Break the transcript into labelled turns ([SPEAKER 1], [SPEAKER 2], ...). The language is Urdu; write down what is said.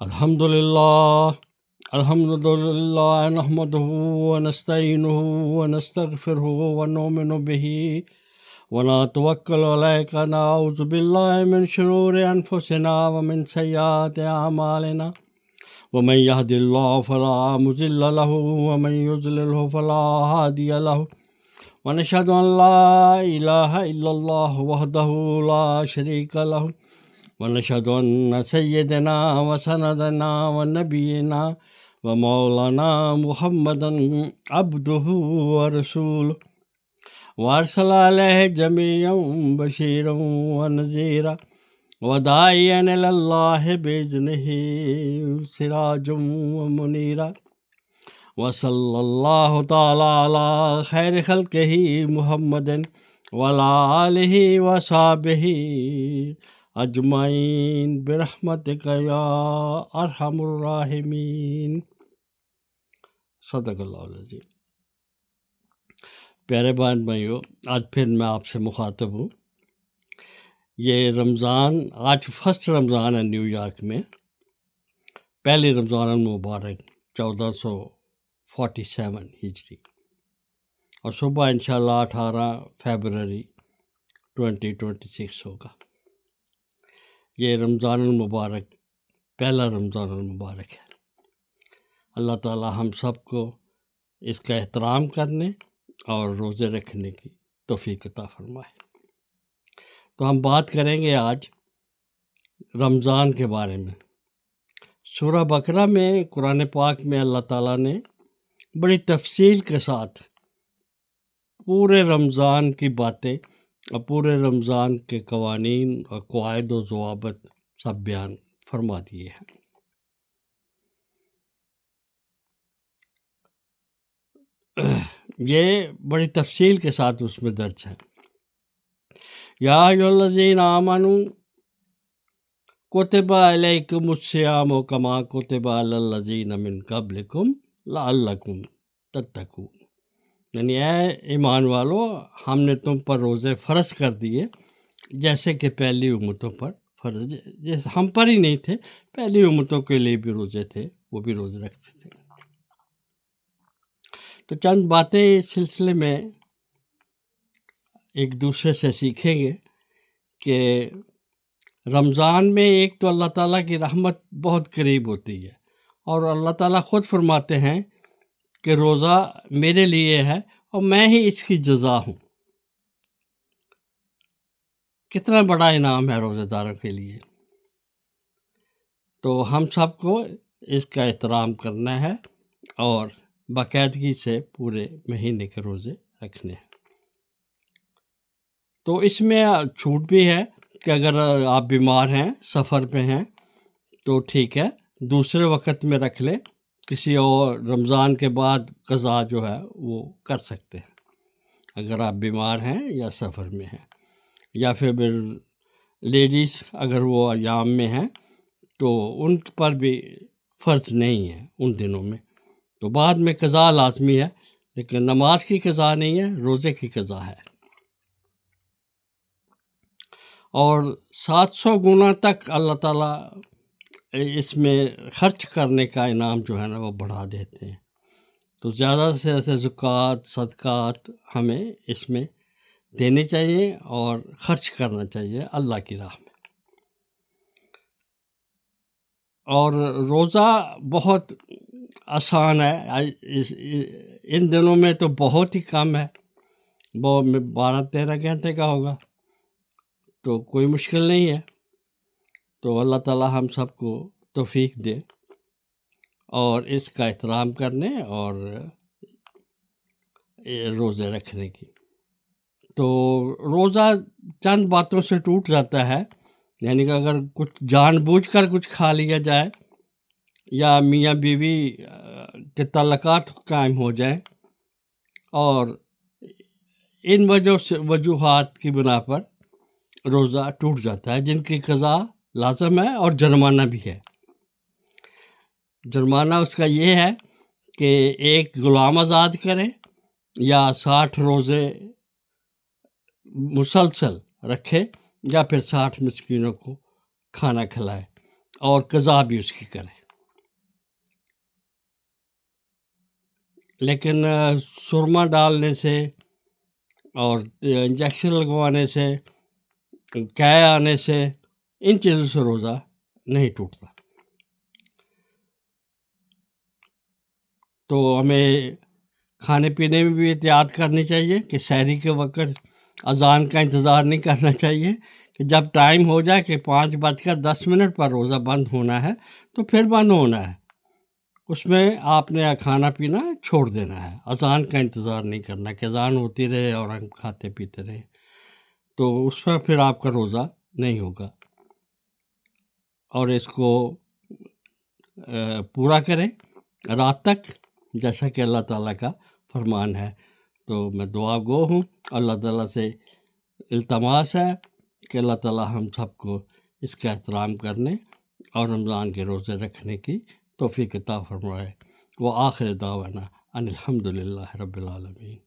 [SPEAKER 1] الحمد لله نحمده ونستعينه ونستغفره ونؤمن به ونتوكل عليك نعوذ بالله من شرور أنفسنا ومن سيئات أعمالنا ومن يهد الله فلا مضل له ومن يضلله فلا هادي له ونشهد أن لا إله إلا الله وحده لا شريك له ونشهد أن سيدنا وسندنا ونبينا ومولانا محمدا عبده ورسوله وأرسل عليه جميعا بشيرا ونذيرا وداعيا إلى الله بإذنه سراجا ومنيرا وصلى الله تعالى على خير خلقه محمد وعلى آله وصحبه اجمعین برحمتک یا ارحم الراحمین۔ صدق اللہ العظیم۔ پیارے بہن بھائیو، آج پھر میں آپ سے مخاطب ہوں۔ یہ رمضان آج فرسٹ رمضان ہے نیو یارک میں، پہلی رمضان المبارک 1447 ہجری، اور صبح انشاءاللہ 18 فیبرری 2026 ہوگا۔ یہ رمضان المبارک پہلا رمضان المبارک ہے۔ اللہ تعالی ہم سب کو اس کا احترام کرنے اور روزے رکھنے کی توفیق عطا فرمائے۔ تو ہم بات کریں گے آج رمضان کے بارے میں۔ سورہ بقرہ میں قرآن پاک میں اللہ تعالیٰ نے بڑی تفصیل کے ساتھ پورے رمضان کی باتیں اور پورے رمضان کے قوانین اور قواعد و ضوابط سب بیان فرما دیے ہیں۔ یہ بڑی تفصیل کے ساتھ اس میں درج ہے۔ یا ایھا الذین آمنوا کتب علیکم الصیام کما کتب علی الذین من قبلکم لعلکم تتقون، یعنی اے ایمان والو، ہم نے تم پر روزے فرض کر دیے جیسے کہ پہلی امتوں پر فرض، جیسے ہم پر ہی نہیں تھے، پہلی امتوں کے لیے بھی روزے تھے، وہ بھی روزے رکھتے تھے۔ تو چند باتیں اس سلسلے میں ایک دوسرے سے سیکھیں گے کہ رمضان میں ایک تو اللہ تعالیٰ کی رحمت بہت قریب ہوتی ہے، اور اللہ تعالیٰ خود فرماتے ہیں کہ روزہ میرے لیے ہے اور میں ہی اس کی جزا ہوں۔ کتنا بڑا انعام ہے روزہ داروں کے لیے۔ تو ہم سب کو اس کا احترام کرنا ہے اور باقاعدگی سے پورے مہینے کے روزے رکھنے ہیں۔ تو اس میں چھوٹ بھی ہے کہ اگر آپ بیمار ہیں، سفر پہ ہیں، تو ٹھیک ہے، دوسرے وقت میں رکھ لیں، کسی اور رمضان کے بعد قضا جو ہے وہ کر سکتے ہیں اگر آپ بیمار ہیں یا سفر میں ہیں، یا پھر لیڈیز اگر وہ ایام میں ہیں تو ان پر بھی فرض نہیں ہے ان دنوں میں، تو بعد میں قضا لازمی ہے، لیکن نماز کی قضا نہیں ہے، روزے کی قضا ہے۔ اور 700 گنا تک اللہ تعالیٰ اس میں خرچ کرنے کا انعام جو ہے نا وہ بڑھا دیتے ہیں۔ تو زیادہ سے زیادہ زکوٰۃ، صدقات ہمیں اس میں دینے چاہیے اور خرچ کرنا چاہیے اللہ کی راہ میں۔ اور روزہ بہت آسان ہے، ان دنوں میں تو بہت ہی کم ہے، 12-13 گھنٹے کا ہوگا، تو کوئی مشکل نہیں ہے۔ تو اللہ تعالیٰ ہم سب کو توفیق دے اور اس کا احترام کرنے اور روزے رکھنے کی۔ تو روزہ چند باتوں سے ٹوٹ جاتا ہے، یعنی کہ اگر کچھ جان بوجھ کر کچھ کھا لیا جائے یا میاں بیوی کے تعلقات قائم ہو جائیں، اور ان وجوہات کی بنا پر روزہ ٹوٹ جاتا ہے، جن کی قضا لازم ہے اور جرمانہ بھی ہے۔ جرمانہ اس کا یہ ہے کہ ایک غلام آزاد کرے یا 60 روزے مسلسل رکھے یا پھر 60 مسکینوں کو کھانا کھلائے، اور قضا بھی اس کی کرے. لیکن سرما ڈالنے سے اور انجیکشن لگوانے سے، قے آنے سے، ان چیزوں سے روزہ نہیں ٹوٹتا. تو ہمیں کھانے پینے میں بھی احتیاط کرنی چاہیے کہ سحری کے وقت اذان کا انتظار نہیں کرنا چاہیے کہ جب ٹائم ہو جائے کہ 5:10 پر روزہ بند ہونا ہے تو پھر بند ہونا ہے. اس میں آپ نے کھانا پینا چھوڑ دینا ہے، اذان کا انتظار نہیں کرنا کہ اذان ہوتی رہے اور ہم کھاتے پیتے رہے، تو اس میں پھر آپ کا روزہ نہیں ہوگا. اور اس کو پورا کریں رات تک، جیسا کہ اللہ تعالیٰ کا فرمان ہے. تو میں دعا گو ہوں، اللہ تعالیٰ سے التماس ہے کہ اللہ تعالیٰ ہم سب کو اس کا احترام کرنے اور رمضان کے روزے رکھنے کی توفیق عطا فرمائے. وآخر دعوانا ان الحمد للہ رب العالمین.